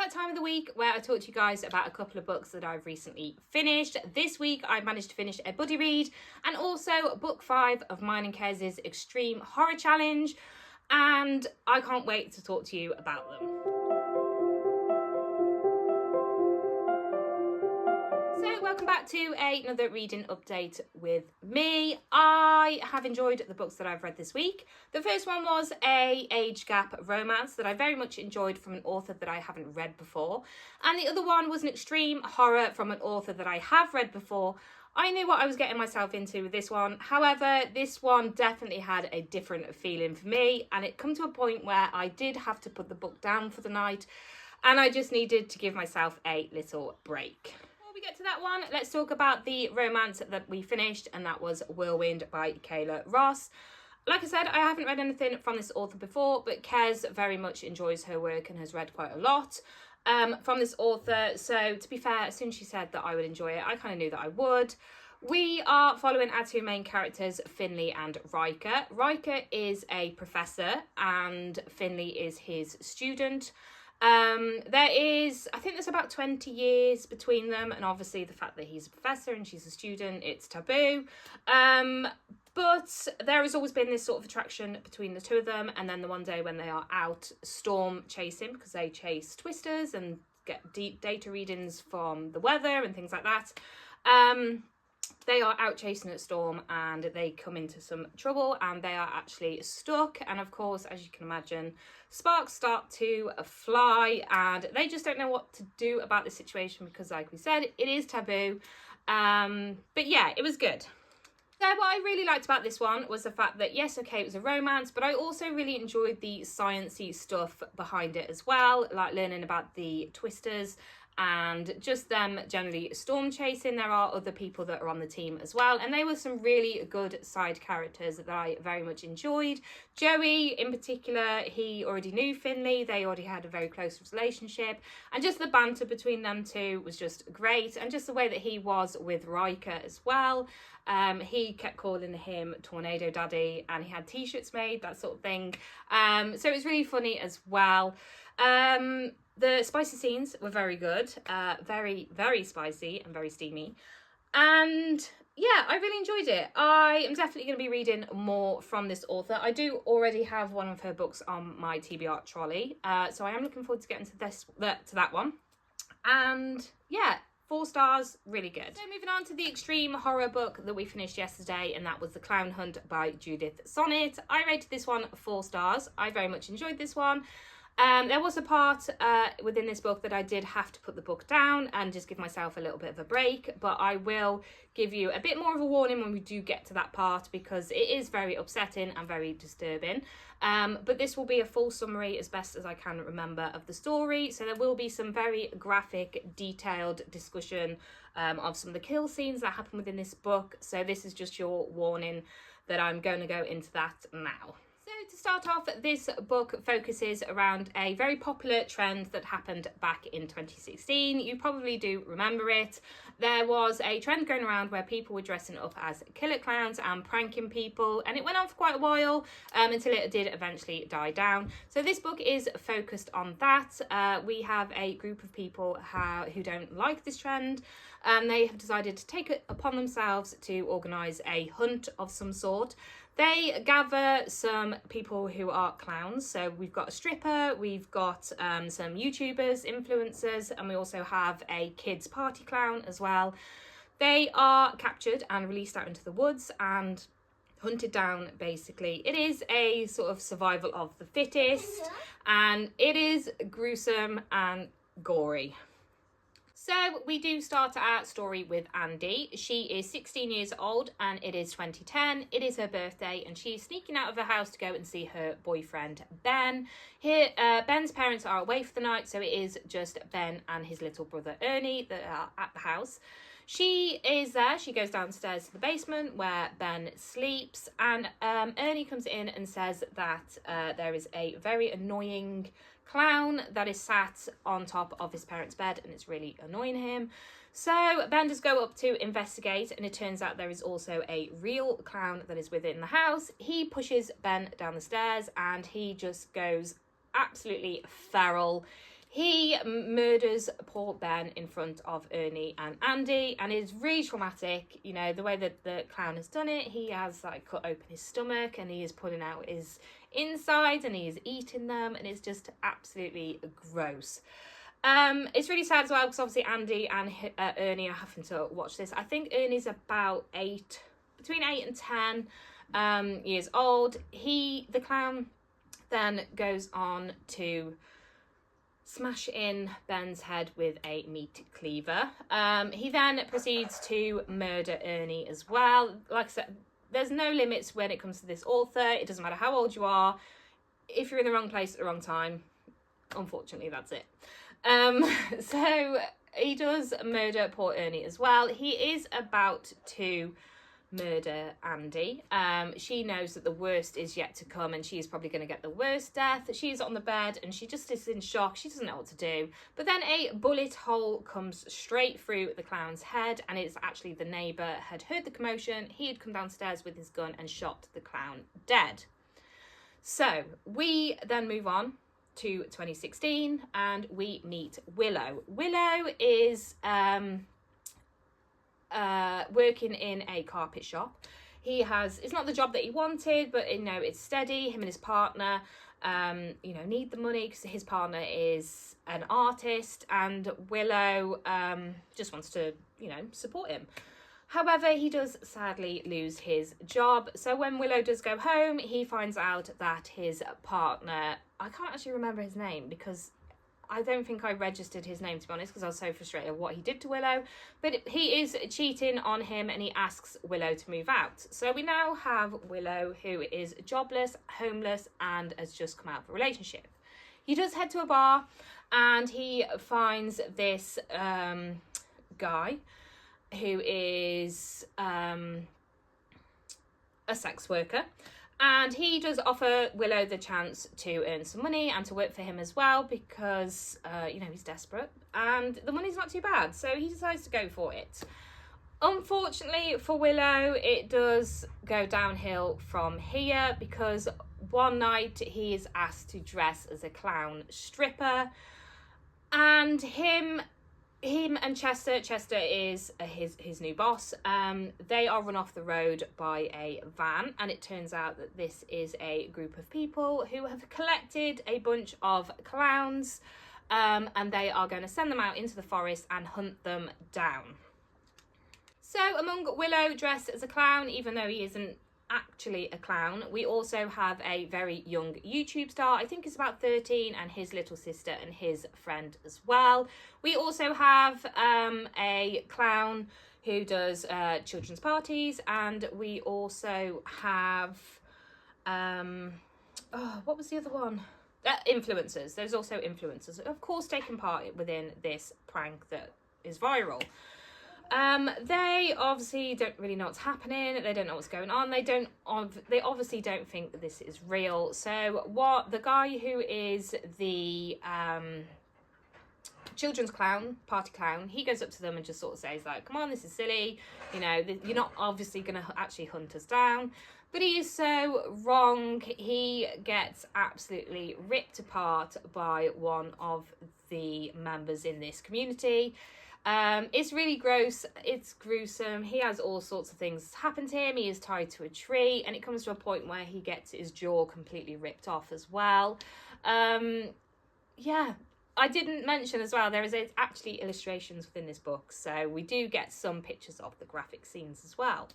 that time of the week where I talk to you guys about a couple of books that I've recently finished. This week I managed to finish a buddy read and also book 5 of mine and Kez's Extreme Horror Challenge, and I can't wait to talk to you about them. So welcome back to another reading update with me. I have enjoyed the books that I've read this week. The first one was a age gap romance that I very much enjoyed from an author that I haven't read before. And the other one was an extreme horror from an author that I have read before. I knew what I was getting myself into with this one. However, this one definitely had a different feeling for me, and it come to a point where I did have to put the book down for the night and I just needed to give myself a little break. We get to that one, let's talk about the romance that we finished, and that was Whirlwind by Kayla Ross. Like I said, I haven't read anything from this author before, but Kez very much enjoys her work and has read quite a lot from this author. So to be fair, as soon as she said that I would enjoy it, I kind of knew that I would. We are following our two main characters, Finley and Riker. Riker is a professor and Finley is his student. There is, I think there's about 20 years between them, and obviously the fact that he's a professor and she's a student, it's taboo. But there has always been this sort of attraction between the two of them, and then the one day when they are out storm chasing, because they chase twisters and get deep data readings from the weather and things like that. They are out chasing at storm and they come into some trouble and they are actually stuck, and of course, as you can imagine, sparks start to fly and they just don't know what to do about the situation because, like we said, it is taboo. But yeah, it was good. So what I really liked about this one was the fact that, yes, okay, it was a romance, but I also really enjoyed the sciencey stuff behind it as well, like learning about the twisters and just them generally storm chasing. There are other people that are on the team as well, and they were some really good side characters that I very much enjoyed. Joey in particular, he already knew Finley, they already had a very close relationship, and just the banter between them two was just great, and just the way that he was with Riker as well. He kept calling him Tornado Daddy and he had t-shirts made, that sort of thing. So it was really funny as well. The spicy scenes were very good, very, very spicy and very steamy. And yeah, I really enjoyed it. I am definitely going to be reading more from this author. I do already have one of her books on my TBR trolley, so I am looking forward to getting to that one. And yeah, 4 stars, really good. So moving on to the extreme horror book that we finished yesterday, and that was The Clown Hunt by Judith Sonnet. I rated this one 4 stars. I very much enjoyed this one. There was a part within this book that I did have to put the book down and just give myself a little bit of a break, but I will give you a bit more of a warning when we do get to that part because it is very upsetting and very disturbing. But this will be a full summary as best as I can remember of the story, so there will be some very graphic, detailed discussion of some of the kill scenes that happen within this book, so this is just your warning that I'm going to go into that now. So to start off, this book focuses around a very popular trend that happened back in 2016. You probably do remember it. There was a trend going around where people were dressing up as killer clowns and pranking people, and it went on for quite a while until it did eventually die down. So this book is focused on that. We have a group of people who don't like this trend, and they have decided to take it upon themselves to organise a hunt of some sort. They gather some people who are clowns. So we've got a stripper, we've got some YouTubers, influencers, and we also have a kids party clown as well. They are captured and released out into the woods and hunted down, basically. It is a sort of survival of the fittest, and it is gruesome and gory. So we do start our story with Andy. She is 16 years old and it is 2010. It is her birthday and she's sneaking out of her house to go and see her boyfriend, Ben. Ben's parents are away for the night, so it is just Ben and his little brother, Ernie, that are at the house. She is there. She goes downstairs to the basement where Ben sleeps, and Ernie comes in and says that there is a very annoying clown that is sat on top of his parents' bed and it's really annoying him. So Ben does go up to investigate, and it turns out there is also a real clown that is within the house. He pushes Ben down the stairs and he just goes absolutely feral. He murders poor Ben in front of Ernie and Andy, and it's really traumatic. You know, the way that the clown has done it, he has like cut open his stomach and he is pulling out his insides and he is eating them, and it's just absolutely gross. It's really sad as well because obviously Andy and Ernie are having to watch this. I think Ernie's about between 8 and 10 years old. The clown then goes on to smash in Ben's head with a meat cleaver. He then proceeds to murder Ernie as well. Like I said, there's no limits when it comes to this author. It doesn't matter how old you are. If you're in the wrong place at the wrong time, unfortunately, that's it. So he does murder poor Ernie as well. He is about to murder Andy. She knows that the worst is yet to come and she's probably going to get the worst death. She's on the bed and she just is in shock. She doesn't know what to do. But then a bullet hole comes straight through the clown's head, and it's actually the neighbour had heard the commotion. He had come downstairs with his gun and shot the clown dead. So we then move on to 2016 and we meet Willow. Willow is working in a carpet shop. It's not the job that he wanted, but it's steady. Him and his partner need the money because his partner is an artist, and Willow just wants to support him. However, he does sadly lose his job. So when Willow does go home, he finds out that his partner, I can't actually remember his name because I don't think I registered his name, to be honest, because I was so frustrated at what he did to Willow. But he is cheating on him and he asks Willow to move out. So we now have Willow, who is jobless, homeless, and has just come out of a relationship. He does head to a bar and he finds this guy who is a sex worker. And he does offer Willow the chance to earn some money and to work for him as well because, he's desperate. And the money's not too bad, so he decides to go for it. Unfortunately for Willow, it does go downhill from here because one night he is asked to dress as a clown stripper. And him and Chester is his new boss. They are run off the road by a van, and it turns out that this is a group of people who have collected a bunch of clowns, and they are going to send them out into the forest and hunt them down. So among Willow dressed as a clown, even though he isn't actually a clown, we also have a very young YouTube star. I think he's about 13, and his little sister and his friend as well. We also have a clown who does children's parties, and we also have what was the other one? Influencers. There's also influencers, of course, taking part within this prank that is viral. They obviously don't really know what's happening. They don't know what's going on. They obviously don't think that this is real. So what the guy who is the children's clown, party clown, he goes up to them and just sort of says like, come on, this is silly. You're not obviously going to actually hunt us down. But he is so wrong. He gets absolutely ripped apart by one of the members in this community. It's really gross. It's gruesome. He has all sorts of things happen to him. He is tied to a tree, and it comes to a point where he gets his jaw completely ripped off as well. I didn't mention as well, there is actually illustrations within this book, so we do get some pictures of the graphic scenes as well.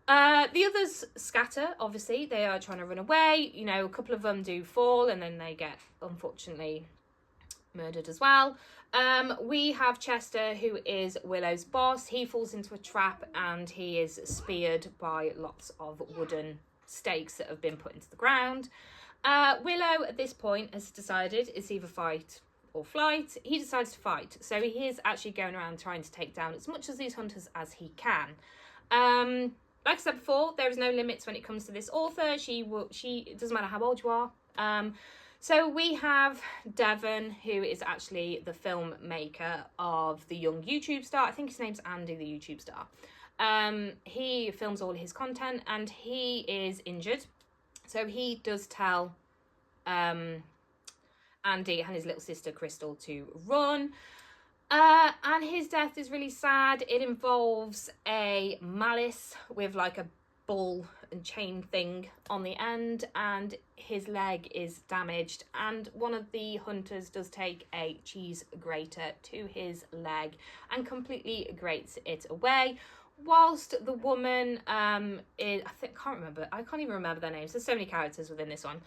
The others scatter, obviously. They are trying to run away. A couple of them do fall, and then they get, unfortunately, murdered as well. We have Chester, who is Willow's boss. He falls into a trap and he is speared by lots of wooden stakes that have been put into the ground. Willow at this point has decided it's either fight or flight. He decides to fight, so he is actually going around trying to take down as much of these hunters as he can. Like I said before, there is no limits when it comes to this author. It doesn't matter how old you are. So we have Devon, who is actually the filmmaker of the young YouTube star. I think his name's Andy, the YouTube star. He films all his content and he is injured. So he does tell Andy and his little sister Crystal to run. And his death is really sad. It involves a malice with like a ball and chain thing on the end, and his leg is damaged, and one of the hunters does take a cheese grater to his leg and completely grates it away, whilst the woman I can't even remember their names. There's so many characters within this one,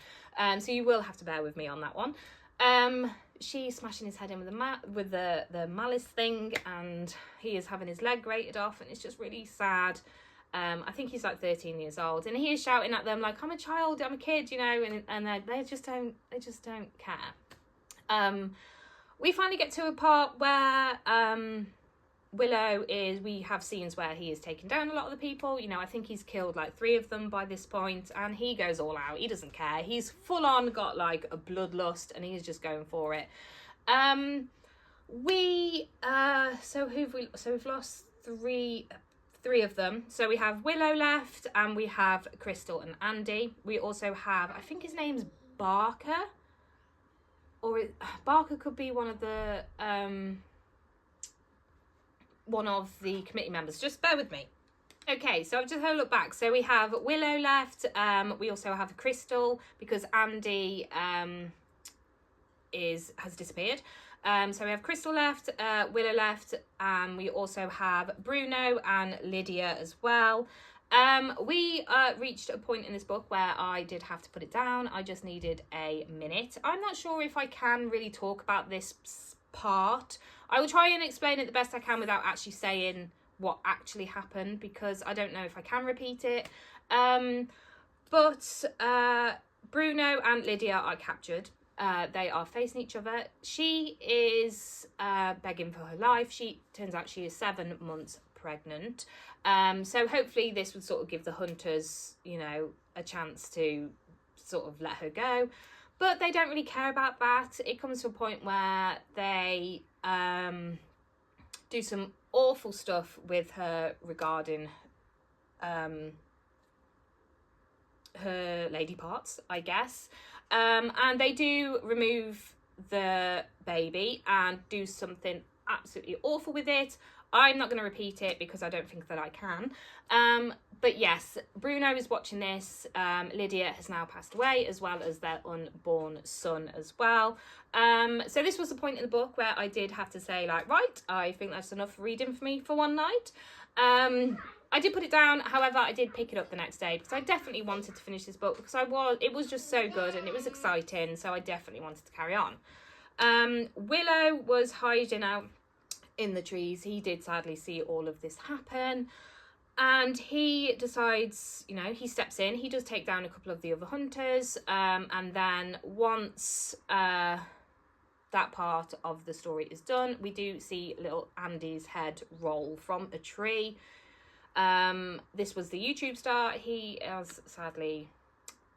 so you will have to bear with me on that one. She's smashing his head in with the malice thing, and he is having his leg grated off, and it's just really sad. I think he's like 13 years old, and he is shouting at them like, "I'm a child, I'm a kid," you know, and they just don't care. We finally get to a part where we have scenes where he is taking down a lot of the people. You know, I think he's killed like 3 of them by this point, and he goes all out. He doesn't care. He's full on got like a bloodlust, and he's just going for it. We've lost three of them. So we have Willow left, and we have Crystal and Andy. We also have, I think his name's Barker, or Barker could be one of the committee members. Just bear with me. Okay, so I've just had a look back. So we have Willow left. We also have Crystal because Andy has disappeared. So we have Crystal left, Willow left, and we also have Bruno and Lydia as well. We reached a point in this book where I did have to put it down. I just needed a minute. I'm not sure if I can really talk about this part. I will try and explain it the best I can without actually saying what actually happened, because I don't know if I can repeat it. But Bruno and Lydia are captured. They are facing each other. She is begging for her life. Turns out she is 7 months pregnant. So hopefully this would sort of give the hunters, you know, a chance to sort of let her go. But they don't really care about that. It comes to a point where they do some awful stuff with her regarding her lady parts, I guess. And they do remove the baby and do something absolutely awful with it. I'm not going to repeat it because I don't think that I can. But yes, Bruno is watching this. Lydia has now passed away, as well as their unborn son as well. So this was the point in the book where I did have to say, like, right, I think that's enough reading for me for one night. I did put it down, however, I did pick it up the next day because I definitely wanted to finish this book because it was just so good and it was exciting, so I definitely wanted to carry on. Willow was hiding out in the trees. He did sadly see all of this happen, and he decides, you know, he steps in. He does take down a couple of the other hunters, and then once that part of the story is done, we do see little Andy's head roll from a tree. This was the YouTube star. He has sadly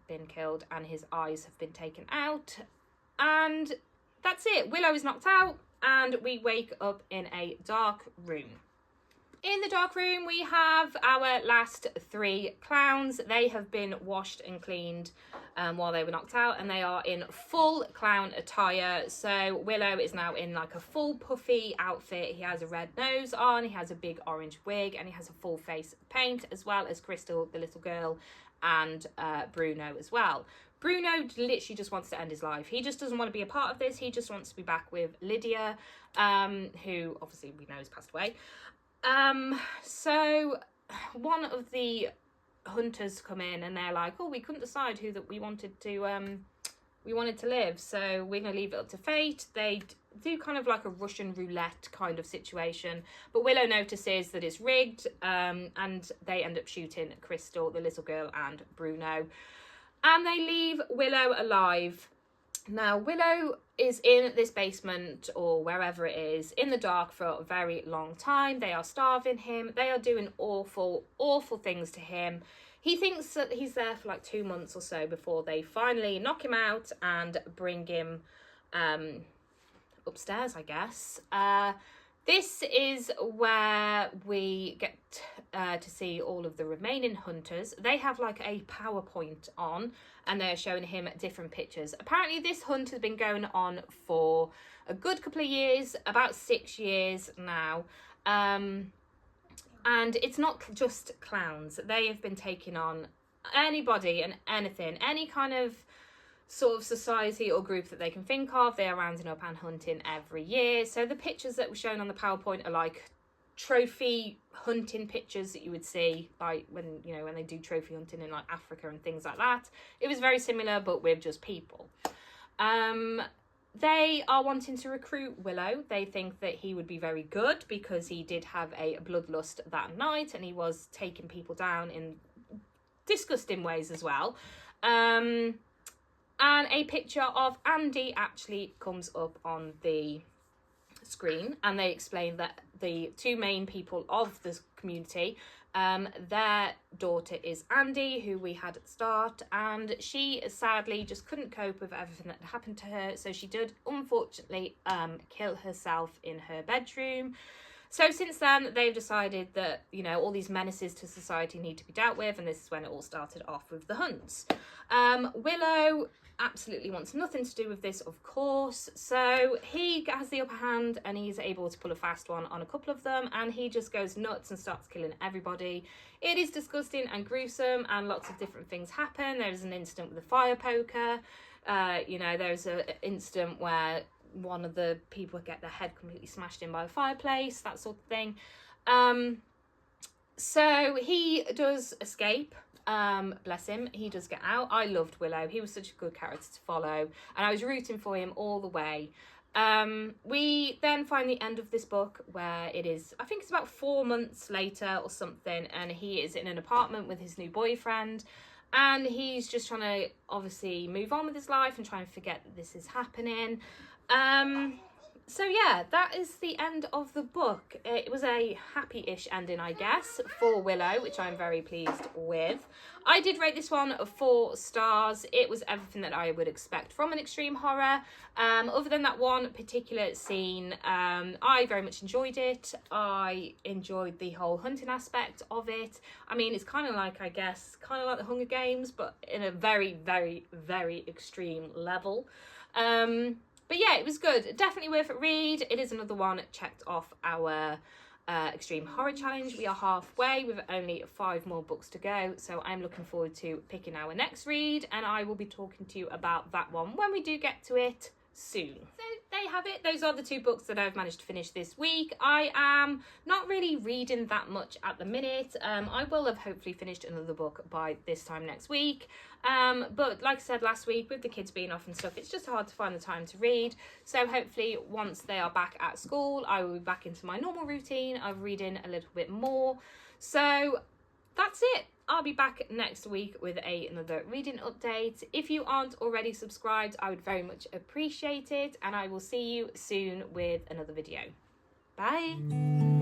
been killed and his eyes have been taken out, and that's it. Willow is knocked out and we wake up in a dark room. In the dark room we have our last 3 clowns. They have been washed and cleaned while they were knocked out, and they are in full clown attire. So Willow is now in like a full puffy outfit. He has a red nose on, he has a big orange wig, and he has a full face of paint, as well as Crystal, the little girl, and Bruno as well. Bruno literally just wants to end his life. He just doesn't want to be a part of this. He just wants to be back with Lydia, who obviously we know has passed away. So one of the hunters come in and they're like, oh, we couldn't decide who that we wanted to live, so we're going to leave it up to fate. They do kind of like a Russian roulette kind of situation, but Willow notices that it's rigged, and they end up shooting Crystal, the little girl, and Bruno, and they leave Willow alive. Now Willow is in this basement or wherever it is in the dark for a very long time. They are starving him. They are doing awful, awful things to him. He thinks that he's there for like 2 months or so before they finally knock him out and bring him upstairs, I guess. This is where we get to see all of the remaining hunters. They have like a PowerPoint on and they're showing him different pictures. Apparently this hunt has been going on for a good couple of years, about 6 years now. And it's not just clowns. They have been taking on anybody and anything, any kind of sort of society or group that they can think of. They are rounding up and hunting every year. So the pictures that were shown on the PowerPoint are like trophy hunting pictures that you would see like when they do trophy hunting in like Africa and things like that. It was very similar but with just people. They are wanting to recruit Willow. They think that he would be very good because he did have a bloodlust that night and he was taking people down in disgusting ways as well. And a picture of Andy actually comes up on the screen, and they explain that the two main people of this community, their daughter is Andy, who we had at the start, and she sadly just couldn't cope with everything that happened to her, so she did unfortunately kill herself in her bedroom. So since then, they've decided that, all these menaces to society need to be dealt with, and this is when it all started off with the hunts. Willow absolutely wants nothing to do with this, of course, so he has the upper hand and he's able to pull a fast one on a couple of them, and he just goes nuts and starts killing everybody. It is disgusting and gruesome, and lots of different things happen. There's an incident with a fire poker. There's an incident where one of the people get their head completely smashed in by a fireplace, that sort of thing. So he does escape. Bless him, he does get out. I loved Willow. He was such a good character to follow, and I was rooting for him all the way. We then find the end of this book where it is, I think it's about 4 months later or something, and he is in an apartment with his new boyfriend, and he's just trying to obviously move on with his life and try and forget that this is happening. So yeah, that is the end of the book. It was a happy-ish ending, I guess, for Willow, which I'm very pleased with. I did rate this one 4 stars. It was everything that I would expect from an extreme horror. Other than that one particular scene, I very much enjoyed it. I enjoyed the whole hunting aspect of it. I mean, it's kind of like, I guess, kind of like the Hunger Games, but in a very, very, very extreme level. But yeah, it was good. Definitely worth a read. It is another one checked off our Extreme Horror Challenge. We are halfway with only 5 more books to go. So I'm looking forward to picking our next read. And I will be talking to you about that one when we do get to it soon. So there you have it. Those are the 2 books that I've managed to finish this week. I am not really reading that much at the minute. I will have hopefully finished another book by this time next week. But like I said last week, with the kids being off and stuff, it's just hard to find the time to read. So hopefully once they are back at school, I will be back into my normal routine of reading a little bit more. So that's it. I'll be back next week with another reading update. If you aren't already subscribed, I would very much appreciate it, and I will see you soon with another video. Bye!